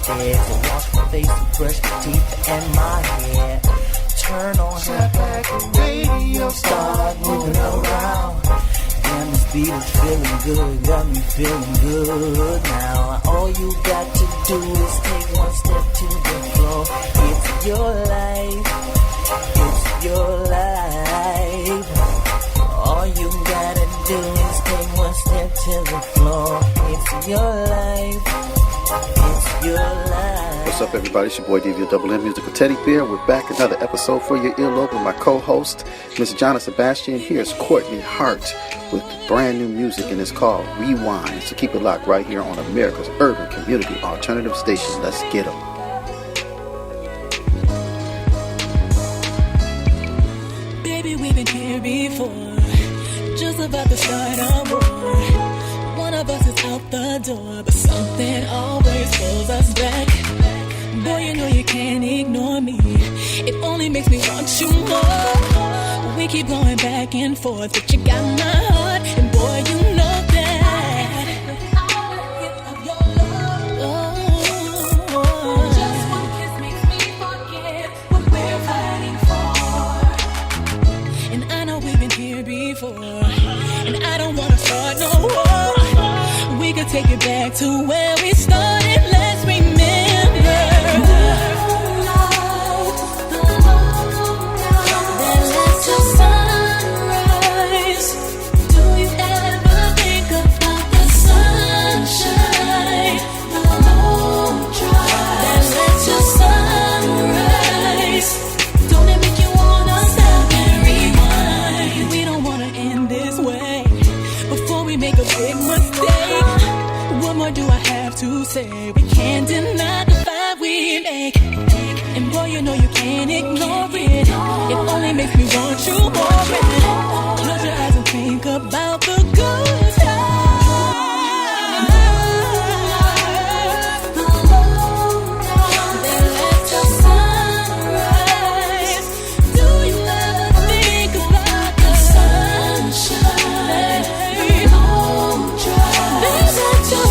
bed to wash my face and brush my teeth and my hair. Turn on her back and radio, start moving around. Damn, this beat is feeling good, got me feeling good now. All you got to do is take one step to the floor. It's your life, it's your life. All you gotta do is take one step to the floor. It's your life, it's your life. What's up, everybody? It's your boy DVOWN Musical Teddy Bear. We're back, another episode for your earlobe with my co-host, Miss Jahna Sebastian. Here's Courtney Hart with brand new music, and it's called Rewind. So keep it locked right here on America's Urban Community Alternative Station. Let's get 'em. Baby, we've been here before, just about to start a war. One of us is out the door, but something always pulls us back. Boy, you know you can't ignore me. It only makes me want you more. We keep going back and forth, but you got my heart, and boy, you know that. Just one kiss makes me forget what we're fighting for. And I know we've been here before, and I don't wanna start no war. We could take it back to where we started. Let's remember. To say we can't deny the vibe we make, and boy, you know you can't ignore it. It only makes me want you more. Close your eyes and think about the good times. Then let your sunrise. Do you ever think about the sunshine? Don't try. Then let your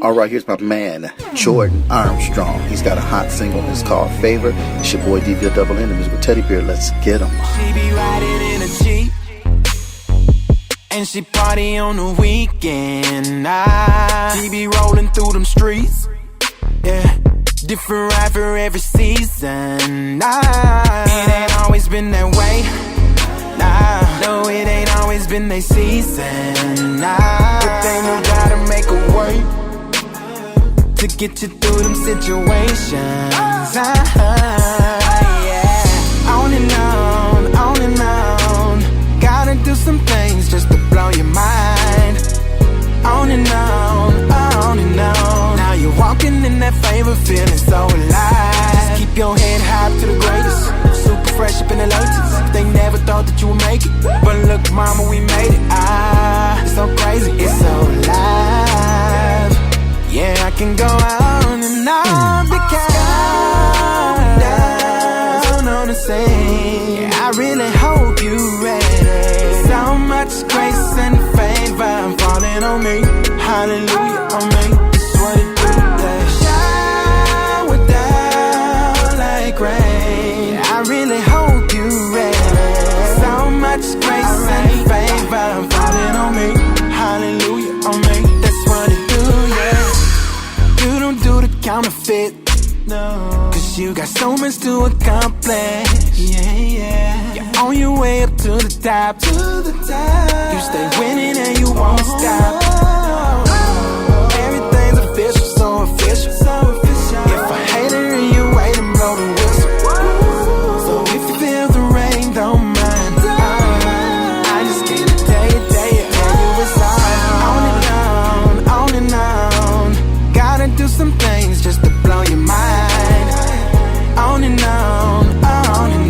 Alright, here's my man, Jordan Armstrong. He's got a hot single. It's called Favor. It's your boy DVOWN, the musical Teddy Bear. Let's get 'em. She be riding in a Jeep, and she party on the weekend. She be rolling through them streets. Yeah, different ride for every season. It ain't always been that way. No, it ain't always been their season. But then you gotta make a way to get you through them situations. Yeah. On and on. Gotta do some things just to blow your mind. On and on. much grace and favor falling on me. Hallelujah on me. That's what it do. Shower down like rain. I really hope you ready. So much grace and favor falling on me. Hallelujah on me. That's what it do, yeah. You don't do the counterfeit. No. Cause you got so much to accomplish. Yeah, yeah. You're on your way up to the top. To the top. You stay winning and you won't stop. Everything's official, so official. If I hate it and you wait and blow the whistle. So if you feel the rain, don't mind. I just came to tell you it's on and on. Gotta do some things just to blow your mind. On and on.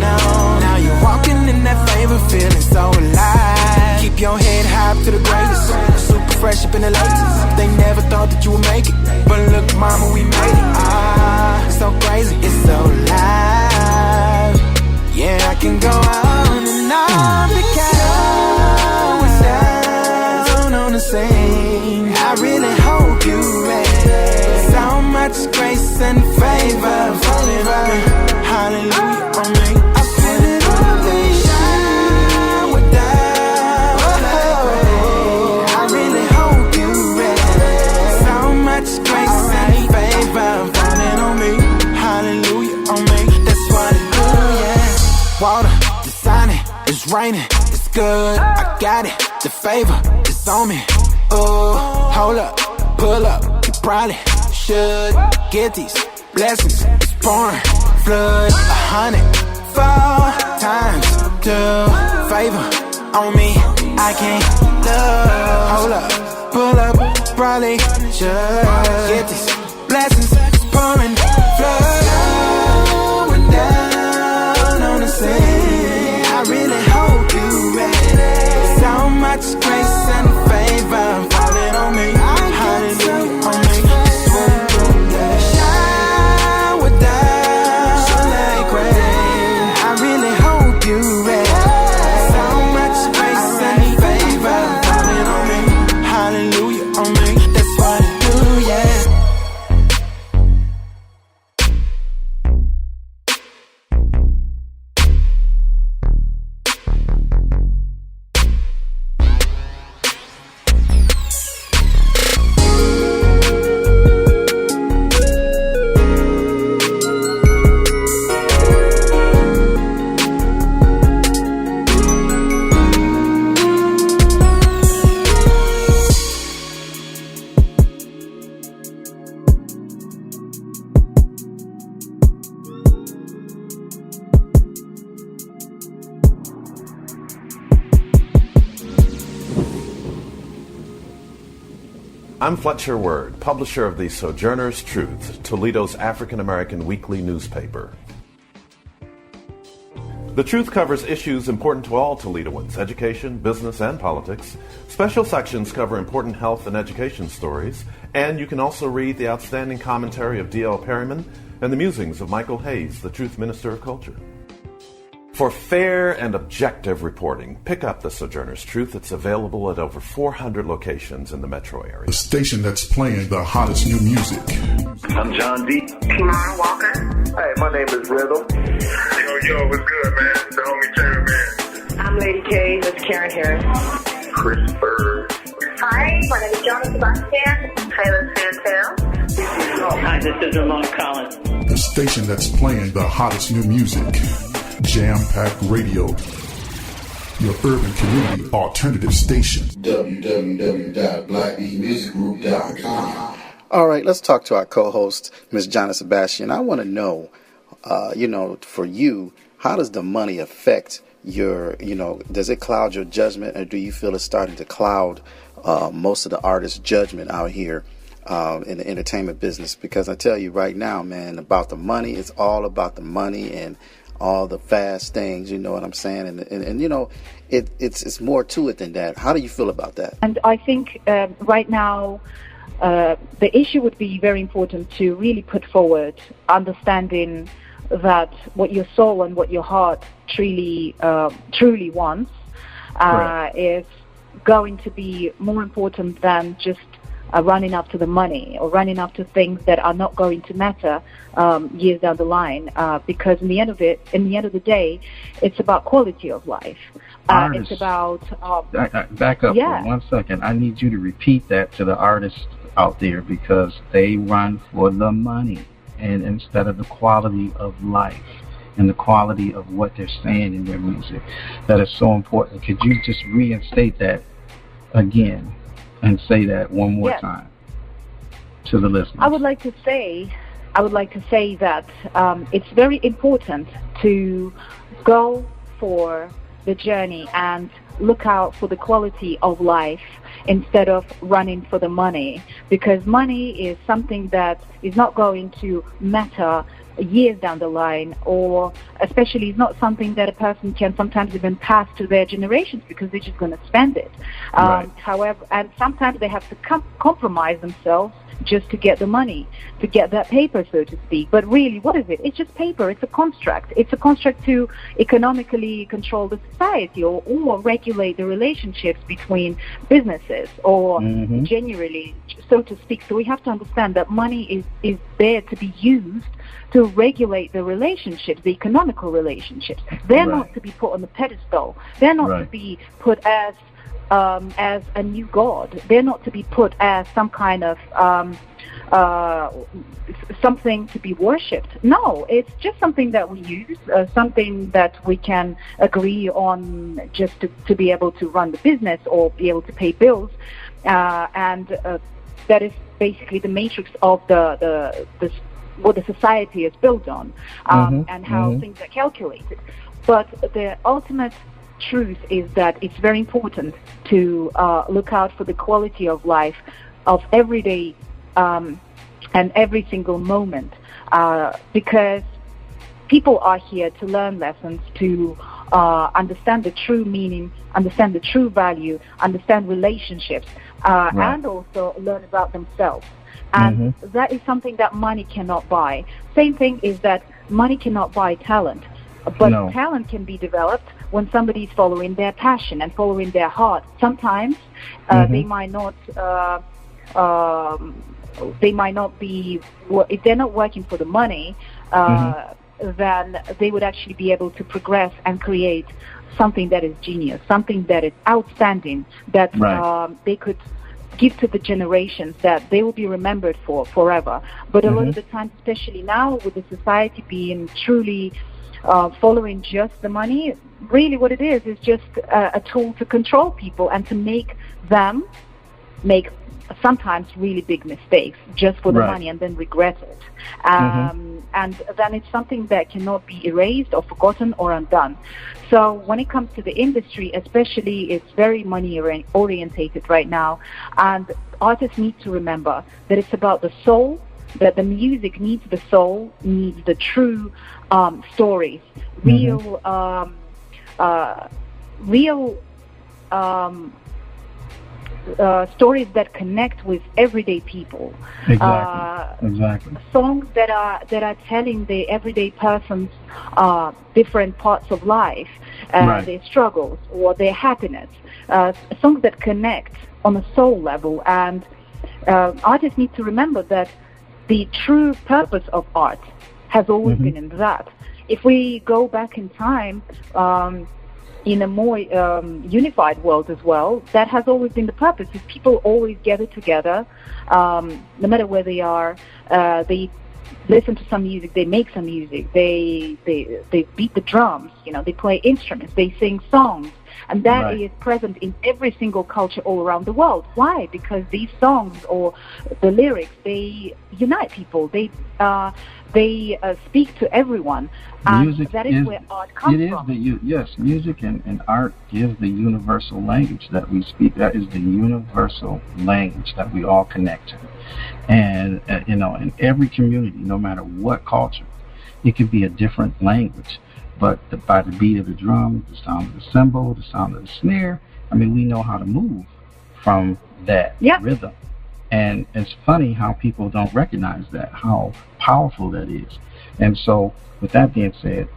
Now you're walking in that favor, feeling so alive. Keep your head high to the greatest. Super fresh up in the latest. They never thought that you would make it, but look, mama, we made it. It's so crazy, it's so live. Yeah, I can go on and on because we're down on the scene. I really hope you ready. So much grace and favor falling on me. Hallelujah on me. I feel it on me. Shower down like rain. I really hope you ready. So much grace and favor falling on me. Hallelujah on me. That's what it do, yeah. Water, the sign, it's raining, it's good. I got it, the favor, it's on me. Oh, hold up, pull up, you probably should get these blessings. It's pouring, flood, 104 times. The favor on me, I can't love. Hold up, pull up, probably should get these blessings. It's pouring, flood, going down on the scene. I really hope you ready. So much grace and favor falling on me. Hallelujah on me. Shower down like rain. I really hope you ready. So much grace and favor falling on me. Hallelujah on me. That's what it do, yeah. I'm Fletcher Word, publisher of the Sojourner's Truth, Toledo's African-American weekly newspaper. The Truth covers issues important to all Toledoans, education, business, and politics. Special sections cover important health and education stories, and you can also read the outstanding commentary of D.L. Perryman and the musings of Michael Hayes, the Truth Minister of Culture. For fair and objective reporting, pick up the Sojourner's Truth. It's available at over 400 locations in the metro area. The station that's playing the hottest new music. I'm John D. Kimara Walker. Hey, my name is Riddle. Yo, what's good, man? The homie Taylor, man. I'm Lady K. That's Karen Harris. Chris Bird. Hi, my name is Jahna Sebastian. Taylor Santel. Hi, this is Ramona Collins. The station that's playing the hottest new music. Jam-packed radio. Your urban community alternative station. www.blackbeatmusicgroup.com. All right, let's talk to our co-host, Ms. Jahna Sebastian. I want to know, for you, how does the money affect your, does it cloud your judgment, or do you feel it's starting to cloud most of the artists' judgment out here in the entertainment business? Because I tell you right now, man, about the money, it's all about the money and all the fast things, you know what I'm saying? And it's more to it than that. How do you feel about that? And I think right now the issue would be very important to really put forward understanding that what your soul and what your heart truly wants is going to be more important than just running after the money or running after things that are not going to matter years down the line. Because in the end of the day, it's about quality of life. It's about back up for 1 second. I need you to repeat that to the artists out there, because they run for the money and instead of the quality of life and the quality of what they're saying in their music. That is so important. Could you just reinstate that again and say that one more time to the listeners? I would like to say that it's very important to go for the journey and look out for the quality of life instead of running for the money, because money is something that is not going to matter years down the line, or especially it's not something that a person can sometimes even pass to their generations because they're just going to spend it. However, and sometimes they have to compromise themselves just to get the money, to get that paper, so to speak. But really, what is it? It's just paper. It's a construct. It's a construct to economically control the society or regulate the relationships between businesses or generally, so to speak. So we have to understand that money is there to be used to regulate the relationships, the economical relationships. They're not to be put on the pedestal. They're not to be put as a new god. They're not to be put as some kind of something to be worshipped. No, it's just something that we use, something that we can agree on just to be able to run the business or be able to pay bills, and that is basically the matrix of what the society is built on, and how things are calculated. But the ultimate truth is that it's very important to look out for the quality of life of every day and every single moment, because people are here to learn lessons, to understand the true meaning, understand the true value, understand relationships, and also learn about themselves. And that is something that money cannot buy. Same thing is that money cannot buy talent, but talent can be developed when somebody is following their passion and following their heart. Sometimes they might not be, if they're not working for the money, then they would actually be able to progress and create something that is genius, something that is outstanding, that they could give to the generations, that they will be remembered for forever. But a lot of the time, especially now with the society being truly following just the money, really what it is just a tool to control people and to make them make sometimes really big mistakes just for the money and then regret it. And then it's something that cannot be erased or forgotten or undone. So when it comes to the industry, especially, it's very money orientated right now. And artists need to remember that it's about the soul, that the music needs the soul, needs the true stories, real stories that connect with everyday people. Exactly. Songs that are telling the everyday person's different parts of life, their struggles or their happiness. Songs that connect on a soul level. And artists need to remember that the true purpose of art has always been in that. If we go back in time, in a more unified world as well, that has always been the purpose. Is people always gather together, no matter where they are. They listen to some music, they make some music, they beat the drums, they play instruments, they sing songs, and that is present in every single culture all around the world. Why? Because these songs or the lyrics, they unite people. They speak to everyone. Music that is where art comes from. Yes, music and art gives the universal language that we speak. That is the universal language that we all connect to. And, in every community, no matter what culture, it could be a different language. But by the beat of the drum, the sound of the cymbal, the sound of the snare, we know how to move from that rhythm. And it's funny how people don't recognize that, how powerful that is. And so, with that being said,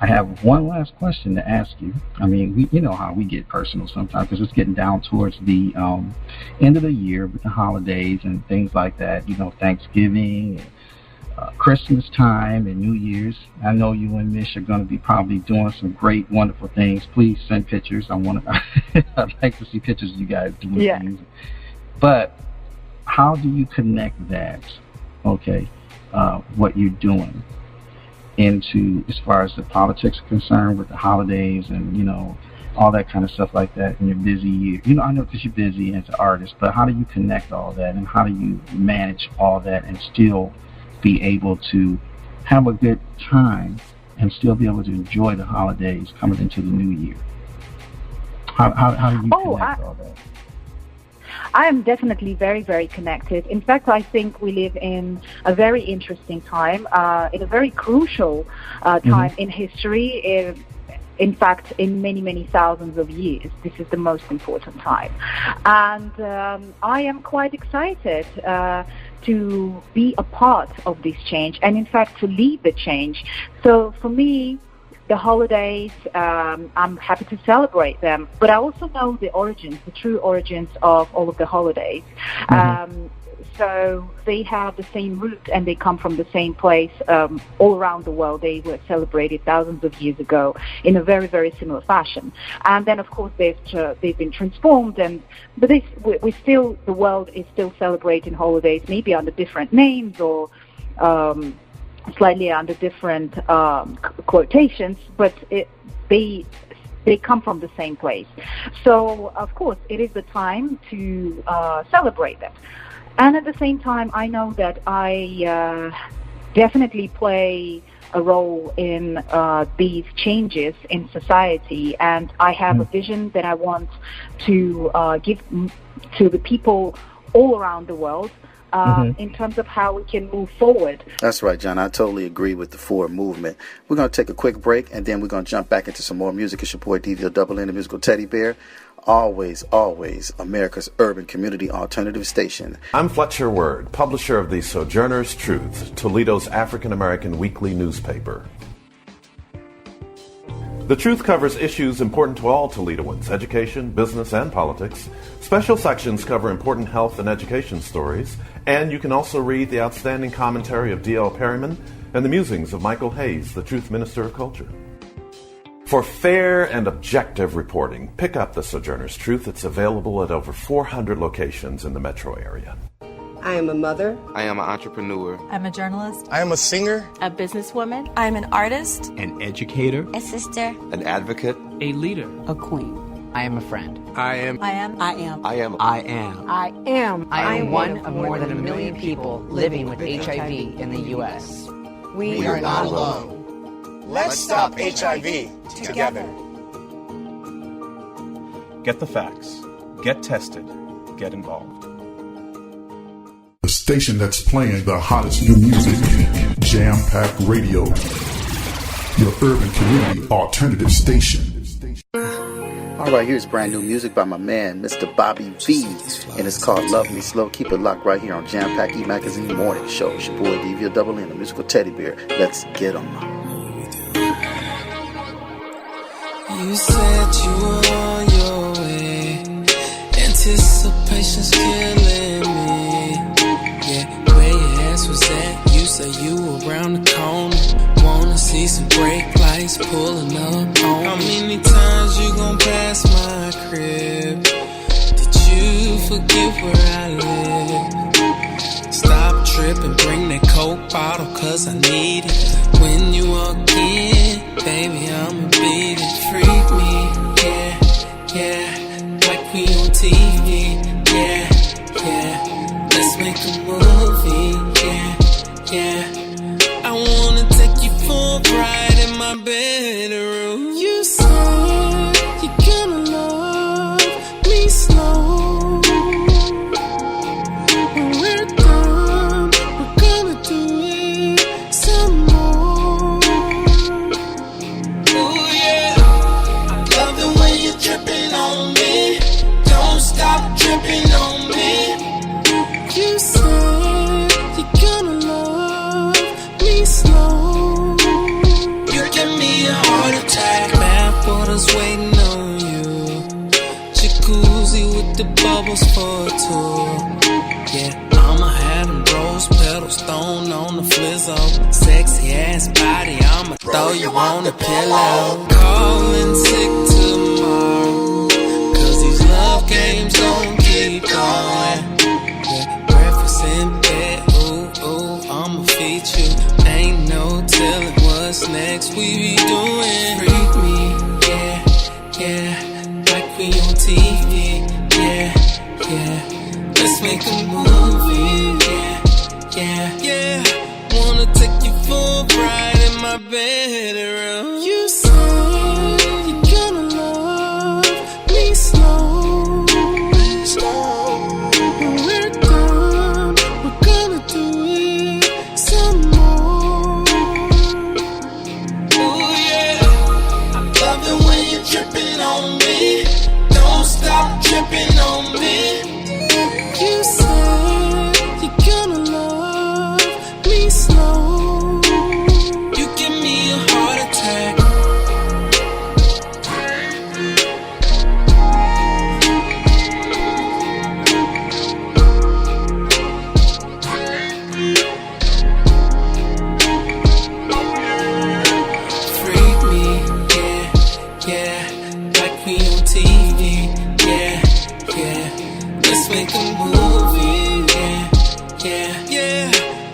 I have one last question to ask you. I mean, you know how we get personal sometimes because it's getting down towards the end of the year with the holidays and things like that. You know, Thanksgiving, and, Christmas time, and New Year's. I know you and Mish are going to be probably doing some great, wonderful things. Please send pictures. I'd like to see pictures of you guys doing things. But how do you connect that? Okay, what you're doing into as far as the politics are concerned with the holidays and, you know, all that kind of stuff like that in your busy year. You know, I know because you're busy as an artist, but how do you connect all that and how do you manage all that and still be able to have a good time and still be able to enjoy the holidays coming into the new year? How do you connect all that? I am definitely very, very connected. In fact, I think we live in a very interesting time, in a very crucial time in history. In fact, in many, many thousands of years, this is the most important time. And I am quite excited to be a part of this change and, in fact, to lead the change. So for me, the holidays, I'm happy to celebrate them, but I also know the origins, the true origins of all of the holidays. So they have the same root and they come from the same place all around the world. They were celebrated thousands of years ago in a very, very similar fashion. And then, of course, they've been transformed, but the world is still celebrating holidays, maybe under different names or slightly under different quotations, but they come from the same place. So, of course, it is the time to celebrate them. And at the same time, I know that I definitely play a role in these changes in society, and I have a vision that I want to give to the people all around the world. In terms of how we can move forward. That's right, John. I totally agree with the forward movement. We're going to take a quick break, and then we're going to jump back into some more music. It's your boy, DVO Double N, the musical teddy bear. Always, always America's urban community alternative station. I'm Fletcher Word, publisher of the Sojourner's Truth, Toledo's African-American weekly newspaper. The Truth covers issues important to all Toledoans, education, business, and politics. Special sections cover important health and education stories, and you can also read the outstanding commentary of D.L. Perryman and the musings of Michael Hayes, the Truth Minister of Culture. For fair and objective reporting, pick up the Sojourner's Truth. It's available at over 400 locations in the metro area. I am a mother. I am an entrepreneur. I'm a journalist. I am a singer. A businesswoman. I'm an artist. An educator. A sister. An advocate. A leader. A queen. I am a friend. I am one of more than 1 million people living with HIV in the U.S. We are not alone. Let's stop HIV together. Get the facts. Get tested. Get involved. The station that's playing the hottest new music, Jam Pack Radio, your urban community alternative station. All right, here's brand new music by my man, Mr. Bobby V, and it's called Love Me Slow. Keep it locked right here on Jam Pack E-Magazine Morning Show. It's your boy, DVO Double N, the musical teddy bear. Let's get 'em. You said you were on your way. Anticipation's killing me. Yeah, where your ass was at. You say you were around the corner. Wanna see some brake lights pulling up on me. How many times you gon' pass my crib? Did you forget where I live? Stop tripping, bring that Coke bottle, cause I need it. When you walk in, baby, I'ma beat it. Freak me, yeah, yeah, like we on TV, yeah, yeah. Let's make a movie, yeah, yeah. I wanna take you for a ride in my bedroom. You said you're gonna love me slow. When we're done, we're gonna do it some more. the bubbles for a tour. Yeah, I'ma have them rose petals thrown on the flizzo. Sexy ass body, I'ma throw you on the pillow. Calling sick tomorrow, cause these love games gon' keep going. Yeah, breakfast in bed, ooh, ooh, I'ma feed you. Ain't no telling what's next we be doing. Freak me, yeah, yeah, like we on TV, yeah, yeah. Let's make a movie, yeah, yeah, yeah. Wanna take you for a ride in my bedroom. You said you're gonna love me slow, slow. When we're done, we're gonna do it some more. Oh yeah, I love it when you're dripping on me. Don't stop dripping on me. You said you're gonna love me slow. You give me a heart attack. Freak me, yeah, yeah, like we on TV, yeah, yeah. Let's make a movie, yeah, yeah, yeah.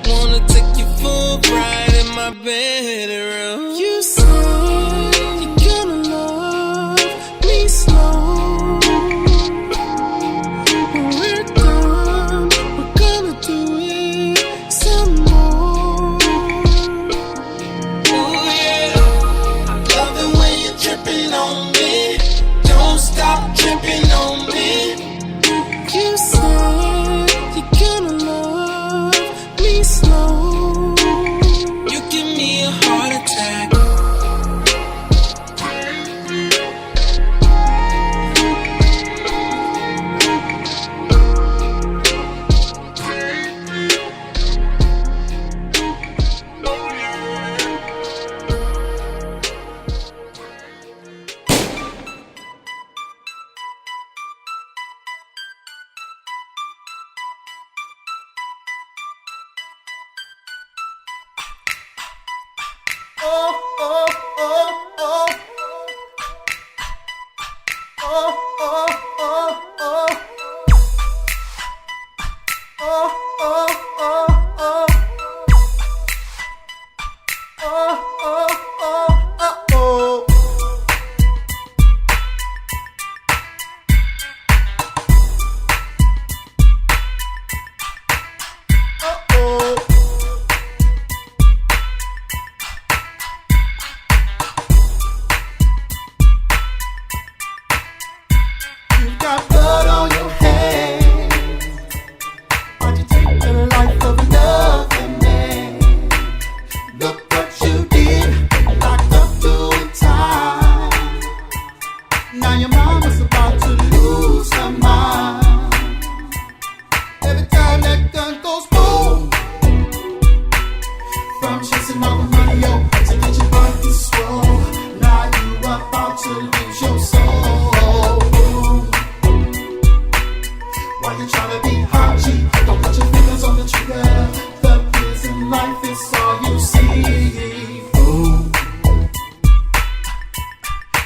Wanna take you for a ride in my bedroom. You said you're gonna love me slow. When we're done, we're gonna do it some more. Oh yeah, I love it when you're dripping on me. Don't stop dripping on me. You said you're gonna love me slow. You give me a heart attack.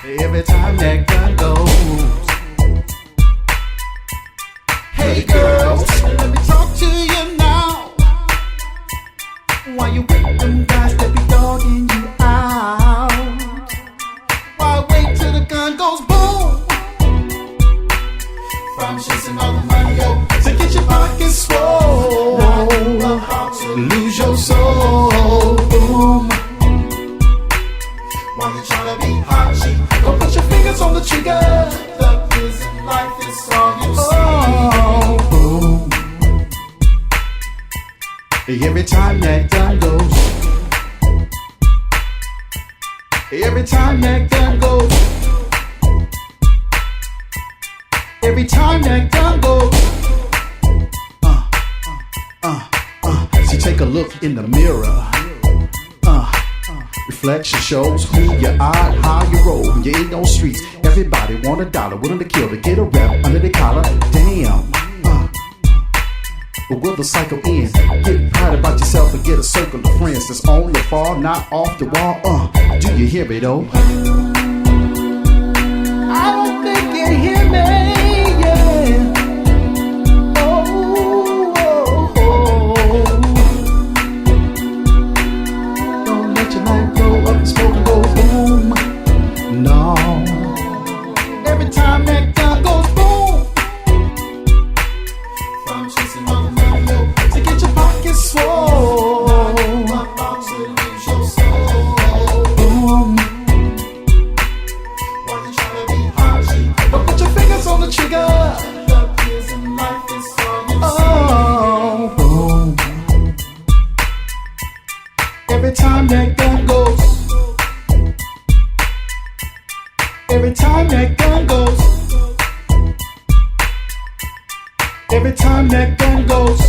Every time that gun goes. Hey girls, let me talk to you now. Why you with them guys that be dogging you out? Why wait till the gun goes boom? From chasing all the money, yo, to get your pockets swole. Now you about to lose your soul. Boom. Why you tryna be hot, G? Don't put your fingers on the trigger. The prison life is all you see. Boom. Every time that gun goes. Every time that gun goes. Every time that gun goes. See, take a look in the mirror. reflection shows who you are, how you roll. When you're in those streets, everybody want $1, willing to kill to get a rep under the collar. Damn. But will the cycle end? Get proud about yourself and get a circle of friends that's on the fall, not off the wall. Do you hear me though? I don't think you hear me. Yeah. Don't let your light blow up and smoke and go boom. No. Every time that gun goes boom, I'm chasing all the money to get your pockets swole. Boom. Don't put your fingers on the trigger. Oh, boom. Every time that gun goes, every time that gun goes, every time that gun goes,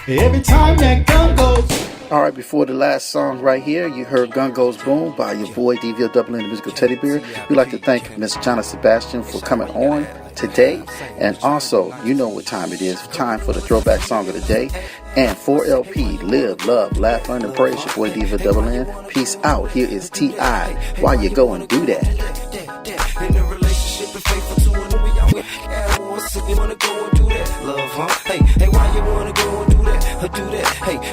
every time that gun goes. All right, before the last song right here, you heard Gun Goes Boom by your boy DVL Double N, the musical teddy bear. We'd like to thank Miss Jahna Sebastian for coming on today. And also, you know what time it is. Time for the throwback song of the day. And 4LP, Live, Love, Laugh, Learn, and Praise. Your boy DVL Double N. Peace out. Here is T.I. Why you go and do that? In a relationship and faithful to it, we out with so you wanna go and do that, love, huh? Hey, why you wanna go and do that, or do that?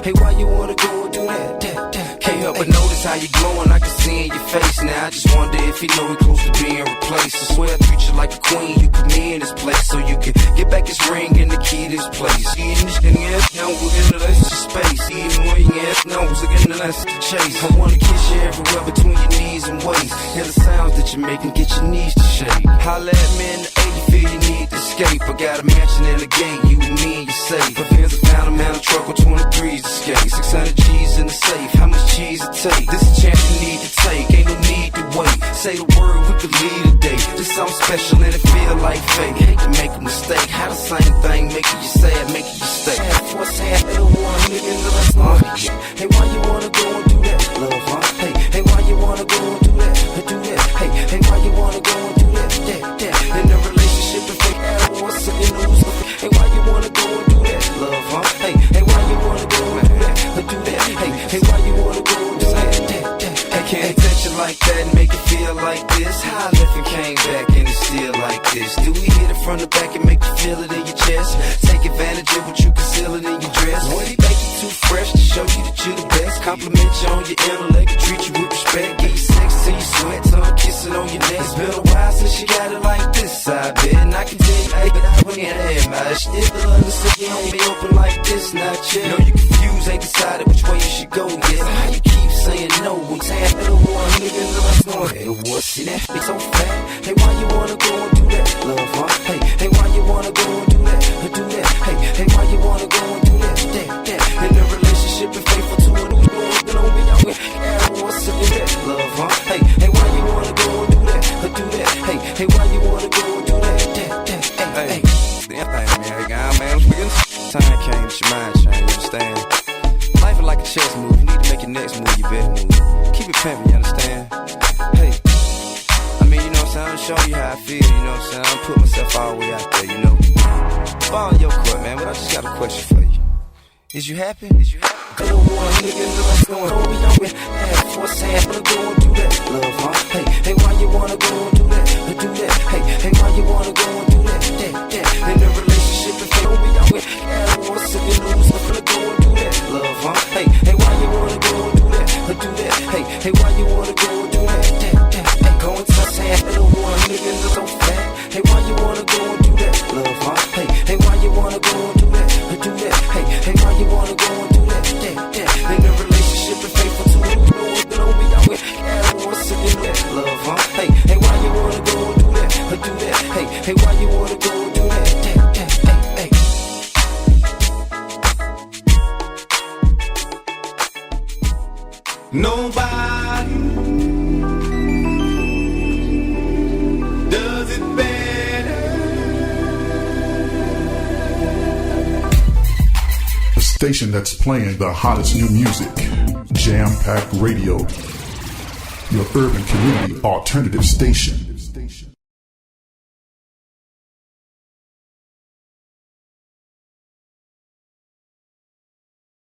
Hey, why you wanna go and do that? Can't help but notice how you glowing, I can see in your face. Now I just wonder if you know we're close to being replaced. I swear I treat you like a queen, you put me in this place so you can get back this ring and the key to this place. See, in this thing, now we're in the less space. Even when you ask knows, again, the less to chase. I wanna kiss you everywhere between your knees and waist. Hear the sounds that you make and get your knees to shake. Holla at me in the A, you feel you need to escape. I got a mansion and a gate, you and me and you safe. My fans have found a man a truck with 23s to skate. 600 G's in the safe, how much cheese it take? This is a chance you need to take, ain't no need to wait. Say the word, we could lead a day. This something special and it feel like fate. Hate to make a mistake, how the same thing making you sad, making you stay. What's happening? One nigga in the last one. Hey, why you wanna go and do that, love, huh? Hey, why you wanna go and do that, or do that? Hey, why you wanna go and do that? In a relationship and fake what's in the news? Hey, why you wanna go and do that, love, huh? Hey, why you wanna go and do that, or do that? Hey, why you wanna go and do that? I can't touch you like that and make it feel like this. How I left and came back and it's still like this. Do we hit it from the back and make you feel it in your chest? Take advantage of what you conceal it in your dress. What he make you too fresh to show you that you're the best? Compliment you on your intellect, treat you with respect. Get you sex till you sweat, tongue kissing on your neck. It's been a while since you got it like this, I bet. And I can tell you, hey, but I went ahead, my shit. The understood you don't be open like this, not yet. Know you confused, ain't decided which way you should go yet. So how you keep saying no? What's happening to one nigga in the last one? Hey, what's see that? It's so fat. Hey, why you wanna go and do that, love, huh? Hey, why you wanna go and do that, or do that? Hey, why you wanna go and do that? In a relationship and faithful to it, who's going on me? I'm with what's up with that, love, huh? Hey, why you wanna go and do that, or do that? Hey, why you wanna go and do that? Hey, damn thing, man, time came, it's your mind change, you understand? Life is like a chess move, you need to make your next move your best move. Keep it pimpin', you understand? Hey, I mean, you know what I'm saying? I'm showing you how I feel, you know what I'm saying? I'm putting myself all the way out there, you know? Ball in your court, man, but I just got a question for you. Is you happy? Go on, nigga, what's going on? We don't be half what's happening, go and do that, love, huh? Hey, why you wanna go and do that, or do that? Hey, why you wanna go and do that? In a relationship, if you don't be out with what's in the news, I'm gonna go and do that, love, huh? Hey, why you wanna go and do that, or do that? Hey, why you wanna go and do that? Go and touch happening, one nigga, so fat. Hey, why you wanna go and do that, love, huh? Hey, why you wanna go and do that, or do that? Hey, why you wanna go and do that? In a relationship and faithful to it, you know what don't be out with what's in that, love, huh? Hey, why you wanna go and do that, or do that? Hey, why you wanna go and do that? Nobody does it better. The station that's playing the hottest new music. Jam Pack Radio, your urban community alternative station.